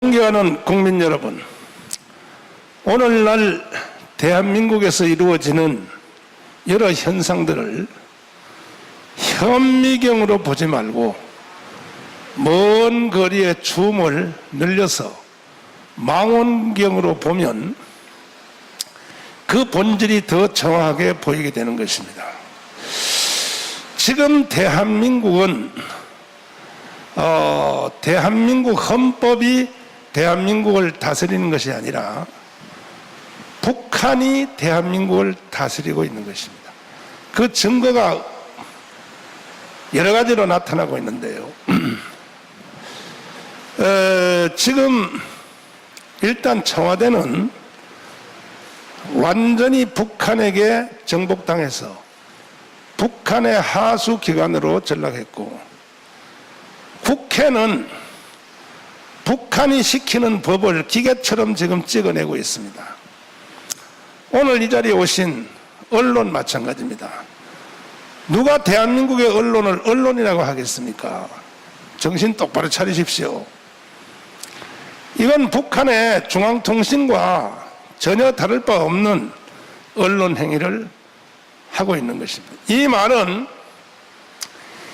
존경하는 국민 여러분, 오늘날 대한민국에서 이루어지는 여러 현상들을 현미경으로 보지 말고 먼 거리의 줌을 늘려서 망원경으로 보면 그 본질이 더 정확하게 보이게 되는 것입니다. 지금 대한민국은 대한민국 헌법이 대한민국을 다스리는 것이 아니라 북한이 대한민국을 다스리고 있는 것입니다. 그 증거가 여러 가지로 나타나고 있는데요. 지금 일단 청와대는 완전히 북한에게 정복당해서 북한의 하수 기관으로 전락했고, 국회는 북한이 시키는 법을 기계처럼 지금 찍어내고 있습니다. 오늘 이 자리에 오신 언론 마찬가지입니다. 누가 대한민국의 언론을 언론이라고 하겠습니까? 정신 똑바로 차리십시오. 이건 북한의 중앙통신과 전혀 다를 바 없는 언론 행위를 하고 있는 것입니다. 이 말은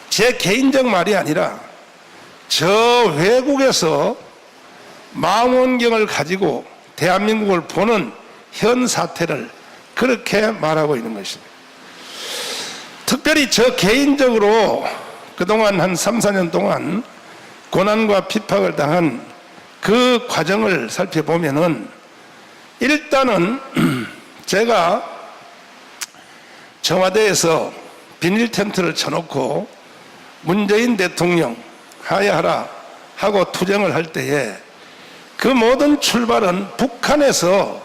제 개인적 말이 아니라 저 외국에서 망원경을 가지고 대한민국을 보는 현 사태를 그렇게 말하고 있는 것입니다. 특별히 저 개인적으로 그동안 한 3, 4년 동안 고난과 핍박을 당한 그 과정을 살펴보면은 일단은 제가 청와대에서 비닐 텐트를 쳐놓고 문재인 대통령 하야하라 하고 투쟁을 할 때에 그 모든 출발은 북한에서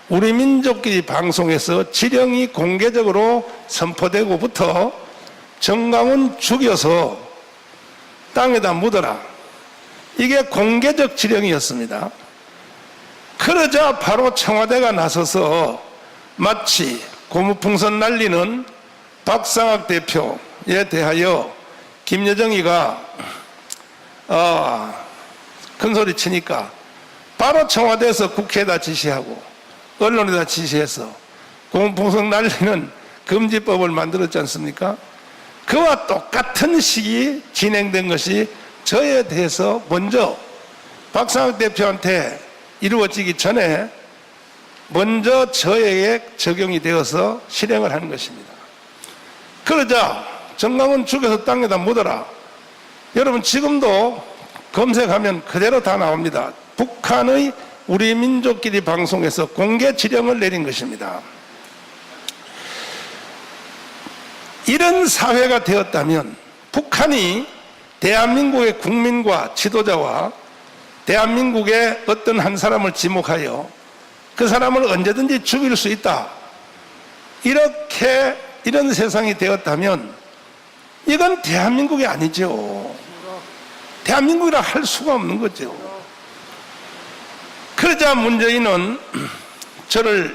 우리 민족끼리 방송에서 지령이 공개적으로 선포되고부터 정강훈 죽여서 땅에다 묻어라, 이게 공개적 지령이었습니다. 그러자 바로 청와대가 나서서 마치 고무풍선 날리는 박상학 대표에 대하여 김여정이가 큰소리 치니까 바로 청와대에서 국회에다 지시하고 언론에다 지시해서 고무풍선 날리는 금지법을 만들었지 않습니까? 그와 똑같은 시기 진행된 것이 저에 대해서 먼저 박상학 대표한테 이루어지기 전에 먼저 저에게 적용이 되어서 실행을 하는 것입니다. 그러자 정강훈 죽여서 땅에다 묻어라. 여러분 지금도 검색하면 그대로 다 나옵니다. 북한의 우리 민족끼리 방송에서 공개 지령을 내린 것입니다. 이런 사회가 되었다면 북한이 대한민국의 국민과 지도자와 대한민국의 어떤 한 사람을 지목하여 그 사람을 언제든지 죽일 수 있다, 이런 세상이 되었다면 이건 대한민국이 아니죠. 대한민국이라 할 수가 없는 거죠. 그러자 문재인은 저를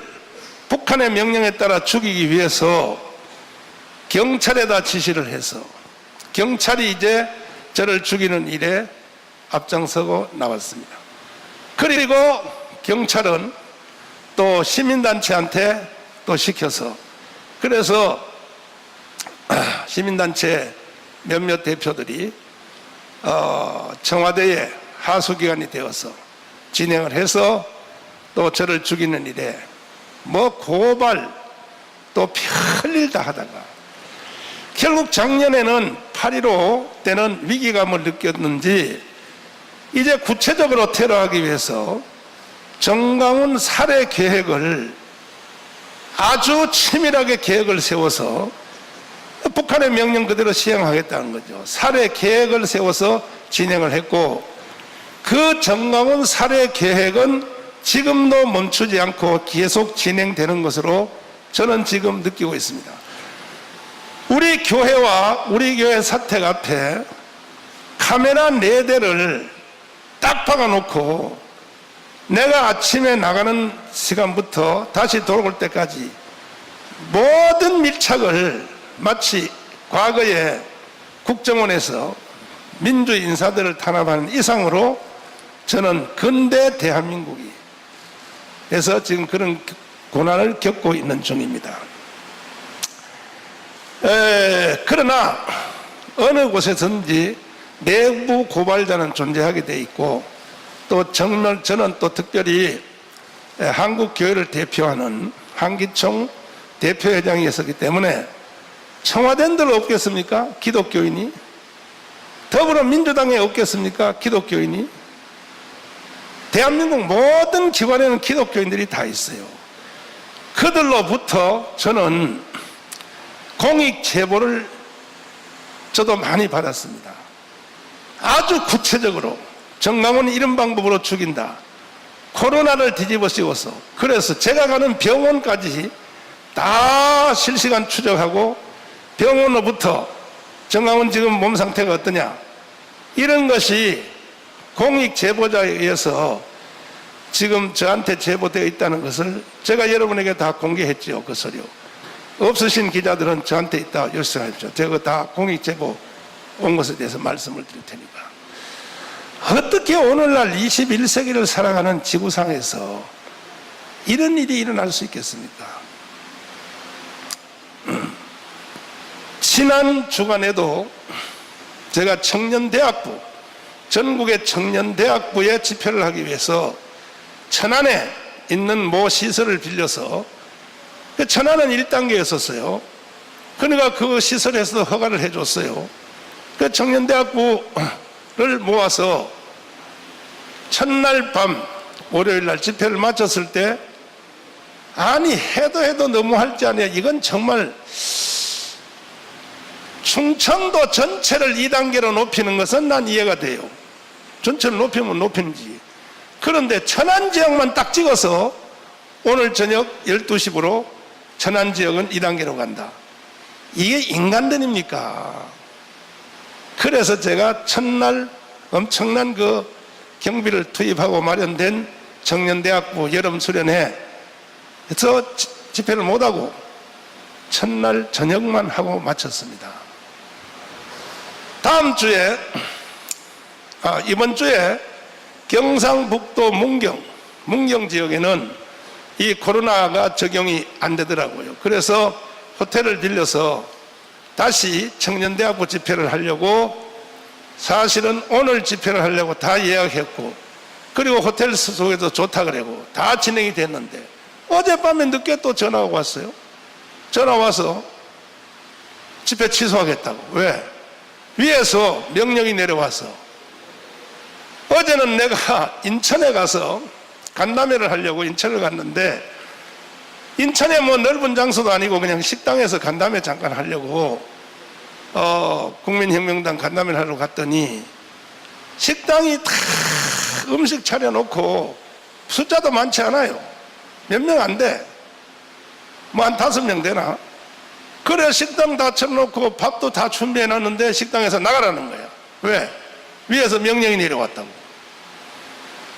북한의 명령에 따라 죽이기 위해서 경찰에다 지시를 해서 경찰이 이제 저를 죽이는 일에 앞장서고 나왔습니다. 그리고 경찰은 또 시민단체한테 또 시켜서, 그래서 시민단체 몇몇 대표들이 청와대의 하수기관이 되어서 진행을 해서 또 저를 죽이는 일에 뭐 고발 또 별일 다 하다가 결국 작년에는 8.15 때는 위기감을 느꼈는지 이제 구체적으로 테러하기 위해서 정강훈 살해 계획을 아주 치밀하게 계획을 세워서 북한의 명령 그대로 시행하겠다는 거죠. 살해 계획을 세워서 진행을 했고, 그 정강훈 살해 계획은 지금도 멈추지 않고 계속 진행되는 것으로 저는 지금 느끼고 있습니다. 우리 교회와 우리 교회 사택 앞에 카메라 4대를 딱 박아놓고 내가 아침에 나가는 시간부터 다시 돌아올 때까지 모든 밀착을 마치 과거에 국정원에서 민주 인사들을 탄압하는 이상으로 저는 근대 대한민국이 그래서 지금 그런 고난을 겪고 있는 중입니다. 그러나 어느 곳에서든지 내부 고발자는 존재하게 돼 있고 또 저는 또 특별히 한국 교회를 대표하는 한기총 대표회장이었기 때문에 청와대인 들 없겠습니까? 기독교인이. 더불어민주당에 없겠습니까? 기독교인이. 대한민국 모든 기관에는 기독교인들이 다 있어요. 그들로부터 저는 공익 제보를 저도 많이 받았습니다. 아주 구체적으로 정강훈이 이런 방법으로 죽인다. 코로나를 뒤집어 씌워서. 그래서 제가 가는 병원까지 다 실시간 추적하고 병원으로부터 정강훈 지금 몸 상태가 어떠냐. 이런 것이 공익 제보자에 의해서 지금 저한테 제보되어 있다는 것을 제가 여러분에게 다 공개했죠. 그 서류. 없으신 기자들은 저한테 있다 요청하십시오. 제가 다 공익 제보 온 것에 대해서 말씀을 드릴 테니까. 어떻게 오늘날 21세기를 살아가는 지구상에서 이런 일이 일어날 수 있겠습니까? 지난 주간에도 제가 청년대학부, 전국의 청년대학부에 집회를 하기 위해서 천안에 있는 모 시설을 빌려서, 그 천안은 1단계였었어요. 그러니까 그 시설에서 허가를 해줬어요. 그 청년대학부를 모아서 첫날 밤 월요일날 집회를 마쳤을 때, 아니 해도 너무할 지 아니야. 이건 정말 충청도 전체를 2단계로 높이는 것은 난 이해가 돼요. 전체를 높이면 높인지. 그런데 천안 지역만 딱 찍어서 오늘 저녁 12시부로 천안 지역은 2단계로 간다. 이게 인간들입니까? 그래서 제가 첫날 엄청난 그 경비를 투입하고 마련된 청년대학부 여름수련회에서 집회를 못하고 첫날 저녁만 하고 마쳤습니다. 다음 주에 이번 주에 경상북도 문경 지역에는 이 코로나가 적용이 안 되더라고요. 그래서 호텔을 빌려서 다시 청년대학부 집회를 하려고, 사실은 오늘 집회를 하려고 다 예약했고, 그리고 호텔 숙소에도 좋다 그러고 다 진행이 됐는데 어젯밤에 늦게 또 전화가 왔어요. 전화 와서 집회 취소하겠다고. 왜? 위에서 명령이 내려와서. 어제는 내가 인천에 가서 간담회를 하려고 인천을 갔는데, 인천에 뭐 넓은 장소도 아니고 그냥 식당에서 간담회 잠깐 하려고 국민혁명당 간담회를 하러 갔더니 식당이 다 음식 차려놓고 숫자도 많지 않아요. 몇 명 안 돼. 뭐 한 5명 되나? 그래 식당 다 쳐놓고 밥도 다 준비해놨는데 식당에서 나가라는 거야. 왜? 위에서 명령이 내려왔다고.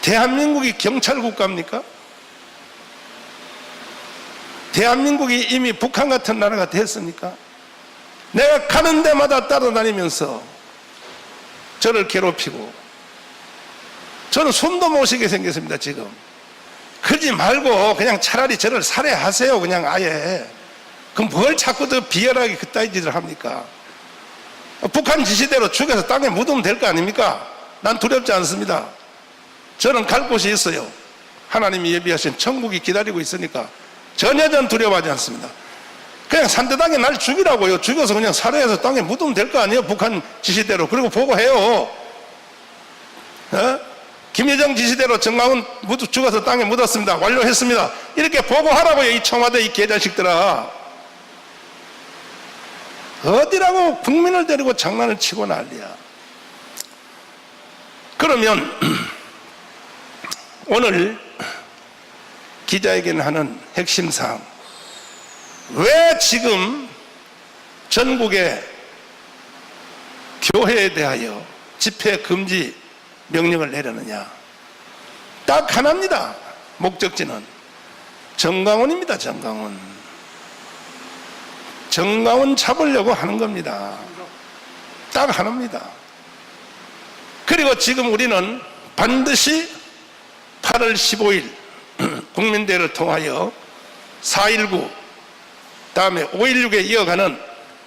대한민국이 경찰 국가입니까? 대한민국이 이미 북한 같은 나라가 됐습니까? 내가 가는 데마다 따라다니면서 저를 괴롭히고, 저는 숨도 못 쉬게 생겼습니다. 지금 그러지 말고 그냥 차라리 저를 살해하세요. 그냥 아예. 그럼 뭘 자꾸 더 비열하게 그따위 짓을 합니까? 북한 지시대로 죽여서 땅에 묻으면 될 거 아닙니까? 난 두렵지 않습니다. 저는 갈 곳이 있어요. 하나님이 예비하신 천국이 기다리고 있으니까 전혀 두려워하지 않습니다. 그냥 산대당에 날 죽이라고요. 죽여서 그냥 살해해서 땅에 묻으면 될 거 아니에요. 북한 지시대로. 그리고 보고해요. 김여정 지시대로 정강훈 죽어서 땅에 묻었습니다. 완료했습니다. 이렇게 보고하라고요. 이 청와대 이 개자식들아. 어디라고 국민을 데리고 장난을 치고 난리야. 그러면 오늘 기자회견을 하는 핵심 사항, 왜 지금 전국의 교회에 대하여 집회 금지 명령을 내렸느냐? 딱 하나입니다. 목적지는 정강훈입니다. 정강훈 잡으려고 하는 겁니다. 딱 하나입니다. 그리고 지금 우리는 반드시 8월 15일 국민대회를 통하여 4.19 다음에 5.16에 이어가는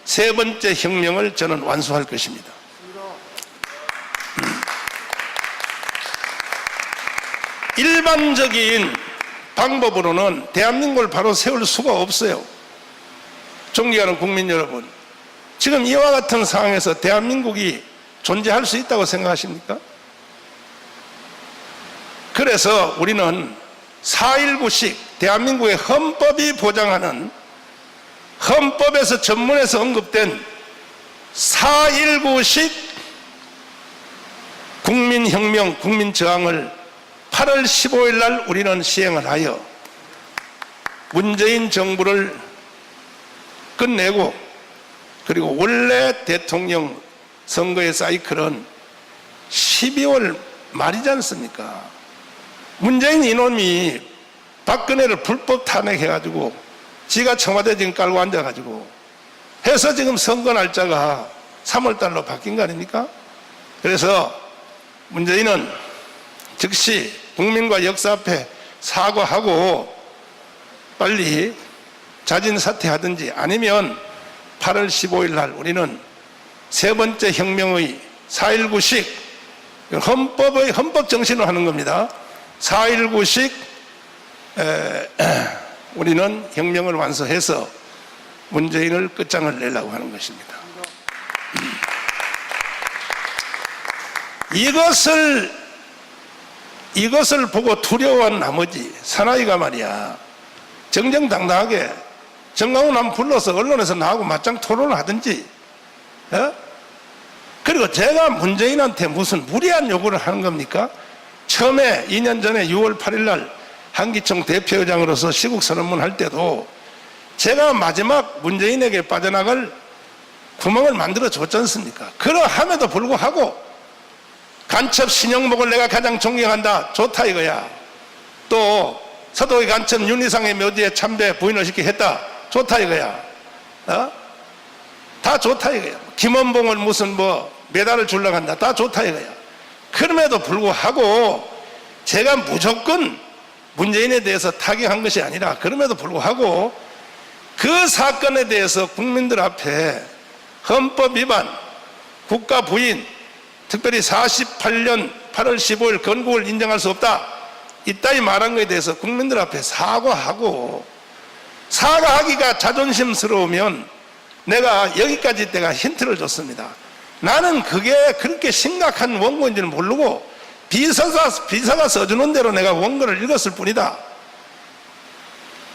세 번째 혁명을 저는 완수할 것입니다. 일반적인 방법으로는 대한민국을 바로 세울 수가 없어요. 존경하는 국민 여러분, 지금 이와 같은 상황에서 대한민국이 존재할 수 있다고 생각하십니까? 그래서 우리는 4.19식 대한민국의 헌법이 보장하는, 헌법에서 전문에서 언급된 4.19식 국민혁명, 국민저항을 8월 15일 날 우리는 시행을 하여 문재인 정부를 끝내고, 그리고 원래 대통령 선거의 사이클은 12월 말이지 않습니까? 문재인 이놈이 박근혜를 불법 탄핵해가지고 지가 청와대 지금 깔고 앉아가지고 해서 지금 선거 날짜가 3월달로 바뀐 거 아닙니까? 그래서 문재인은 즉시 국민과 역사 앞에 사과하고 빨리 자진 사퇴하든지, 아니면 8월 15일 날 우리는 세 번째 혁명의 4.19식 헌법의 헌법 정신으로 하는 겁니다. 4.19식 우리는 혁명을 완수해서 문재인을 끝장을 내려고 하는 것입니다. 이것을 보고 두려워한 나머지 사나이가 말이야, 정정당당하게 정강훈 한번 불러서 언론에서 나하고 맞짱 토론을 하든지, 그리고 제가 문재인한테 무슨 무리한 요구를 하는 겁니까? 처음에 2년 전에 6월 8일 날 한기총 대표회장으로서 시국 선언문 할 때도 제가 마지막 문재인에게 빠져나갈 구멍을 만들어 줬지 않습니까? 그러함에도 불구하고 간첩 신영목을 내가 가장 존경한다, 좋다 이거야. 또 서도의 간첩 윤희상의 묘지에 참배 부인의식기 했다, 좋다 이거야. 다 좋다 이거야. 김원봉을 무슨 메달을 주려고 한다, 다 좋다 이거야. 그럼에도 불구하고 제가 무조건 문재인에 대해서 타격한 것이 아니라, 그럼에도 불구하고 그 사건에 대해서 국민들 앞에 헌법 위반, 국가 부인, 특별히 48년 8월 15일 건국을 인정할 수 없다, 이따위 말한 것에 대해서 국민들 앞에 사과하기가 자존심스러우면 내가 여기까지 내가 힌트를 줬습니다. 나는 그게 그렇게 심각한 원고인지는 모르고 비서가 써주는 대로 내가 원고를 읽었을 뿐이다.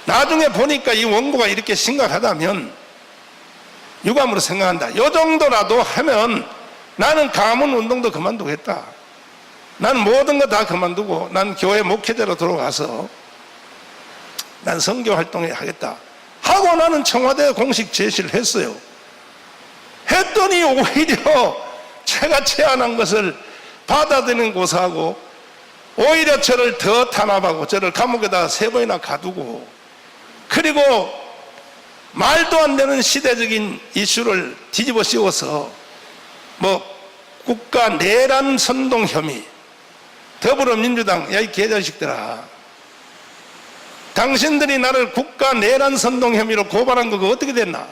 나중에 보니까 이 원고가 이렇게 심각하다면 유감으로 생각한다. 이 정도라도 하면 나는 강화문 운동도 그만두겠다. 나는 모든 거 다 그만두고 난 교회 목회자로 들어가서 난 선교 활동을 하겠다 하고 나는 청와대에 공식 제시를 했어요. 했더니 오히려 제가 제안한 것을 받아들이는 고사하고 오히려 저를 더 탄압하고 저를 감옥에다 3번이나 가두고, 그리고 말도 안 되는 시대적인 이슈를 뒤집어 씌워서 국가 내란 선동 혐의, 더불어민주당, 야 이 개자식들아, 당신들이 나를 국가 내란 선동 혐의로 고발한 거가 어떻게 됐나?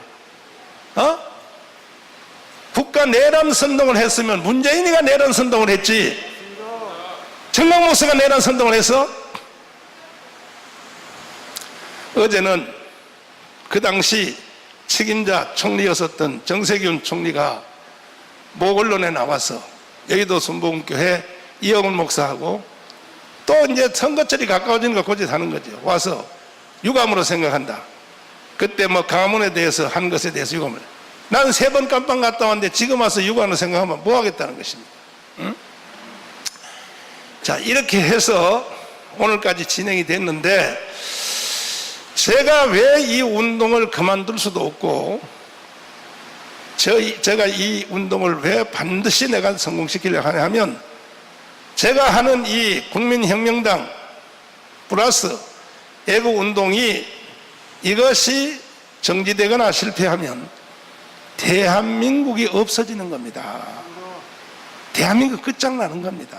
국가 내란 선동을 했으면 문재인이가 내란 선동을 했지, 정강모스가 내란 선동을 했어? 어제는 그 당시 책임자 총리였었던 정세균 총리가 모 언론에 나와서 여의도 순복음교회 이영훈 목사하고 또 이제 선거철이 가까워지는 거 고집하는 거죠. 와서 유감으로 생각한다. 그때 강화문에 대해서 한 것에 대해서 유감을. 나는 3번 깜빵 갔다 왔는데 지금 와서 유감으로 생각하면 뭐 하겠다는 것입니다. 응? 자, 이렇게 해서 오늘까지 진행이 됐는데, 제가 왜 이 운동을 그만둘 수도 없고 제가 이 운동을 왜 반드시 내가 성공시키려고 하냐 하면, 제가 하는 이 국민혁명당 플러스 애국운동이 이것이 정지되거나 실패하면 대한민국이 없어지는 겁니다. 대한민국 끝장나는 겁니다.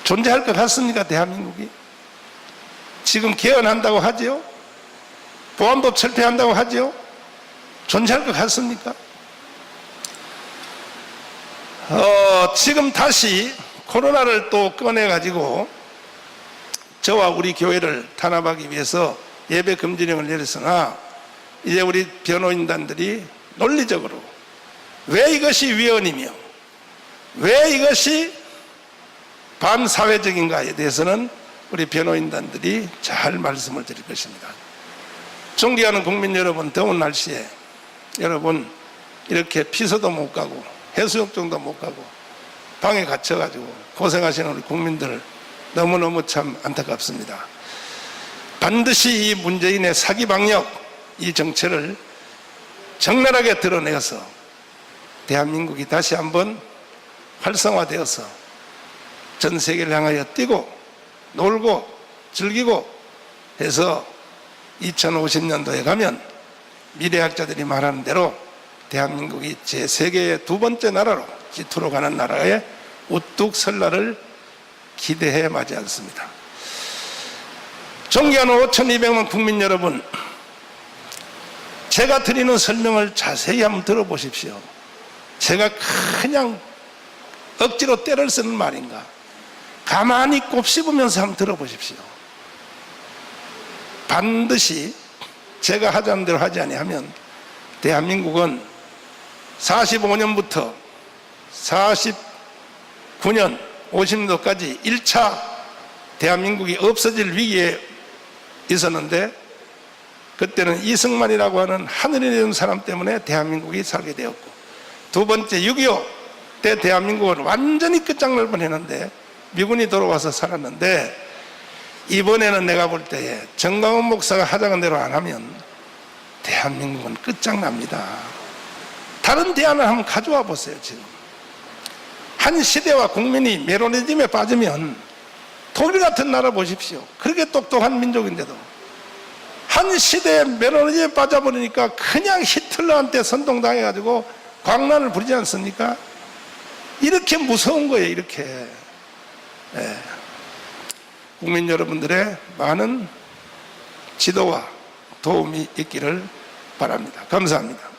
존재할 것 같습니까? 대한민국이 지금 개헌한다고 하지요? 보안법 철폐한다고 하지요? 존재할 것 같습니까? 지금 다시 코로나를 또 꺼내가지고 저와 우리 교회를 탄압하기 위해서 예배 금지령을 내렸으나 이제 우리 변호인단들이 논리적으로 왜 이것이 위헌이며 왜 이것이 반사회적인가에 대해서는 우리 변호인단들이 잘 말씀을 드릴 것입니다. 존경하는 국민 여러분, 더운 날씨에 여러분 이렇게 피서도 못 가고 해수욕장도 못 가고 방에 갇혀가지고 고생하시는 우리 국민들 너무너무 참 안타깝습니다. 반드시 이 문재인의 사기 방역, 이 정체를 적나라하게 드러내서 대한민국이 다시 한번 활성화되어서 전 세계를 향하여 뛰고 놀고 즐기고 해서 2050년도에 가면 미래학자들이 말하는 대로 대한민국이 제3계의 두 번째 나라로 G2로 가는 나라에 우뚝 설 날을 기대해 마지 않습니다. 존경하는 5,200만 국민 여러분, 제가 드리는 설명을 자세히 한번 들어보십시오. 제가 그냥 억지로 때를 쓰는 말인가? 가만히 곱씹으면서 한번 들어보십시오. 반드시 제가 하자는 대로 하지 아니하면 대한민국은 45년부터 49년 50년도까지 1차 대한민국이 없어질 위기에 있었는데 그때는 이승만이라고 하는 하늘에 내린 사람 때문에 대한민국이 살게 되었고, 두 번째 6.25 때 대한민국은 완전히 끝장날 뻔했는데 미군이 돌아와서 살았는데, 이번에는 내가 볼 때에 정강훈 목사가 하자는 대로 안 하면 대한민국은 끝장납니다. 다른 대안을 한번 가져와 보세요. 지금 한 시대와 국민이 메로니즘에 빠지면 독일 같은 나라 보십시오. 그렇게 똑똑한 민족인데도 한 시대에 메로니즘에 빠져버리니까 그냥 히틀러한테 선동당해가지고 광란을 부리지 않습니까? 이렇게 무서운 거예요. 이렇게. 국민 여러분들의 많은 지도와 도움이 있기를 바랍니다. 감사합니다.